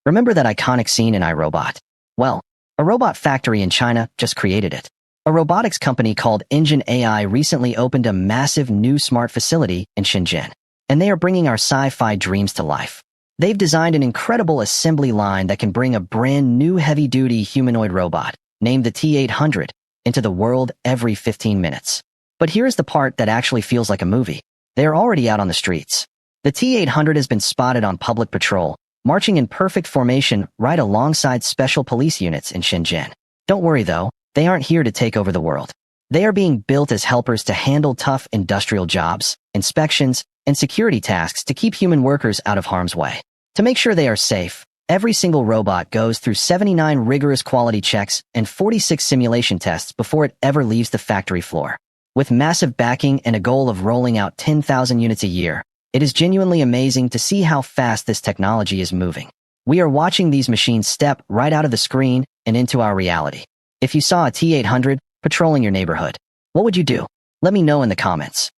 Remember that iconic scene in iRobot? Well, a robot factory in China just created it. A robotics company called Engine AI recently opened a massive new smart facility in Shenzhen, and they are bringing our sci-fi dreams to life. They've designed an incredible assembly line that can bring a brand new heavy-duty humanoid robot, named the T800, into the world every 15 minutes. But here's the part that actually feels like a movie. They are already out on the streets. The T800 has been spotted on public patrol, marching in perfect formation right alongside special police units in Shenzhen. Don't worry though, they aren't here to take over the world. They are being built as helpers to handle tough industrial jobs, inspections, and security tasks to keep human workers out of harm's way. To make sure they are safe, every single robot goes through 79 rigorous quality checks and 46 simulation tests before it ever leaves the factory floor. With massive backing and a goal of rolling out 10,000 units a year, it is genuinely amazing to see how fast this technology is moving. We are watching these machines step right out of the screen and into our reality. If you saw a T800 patrolling your neighborhood, what would you do? Let me know in the comments.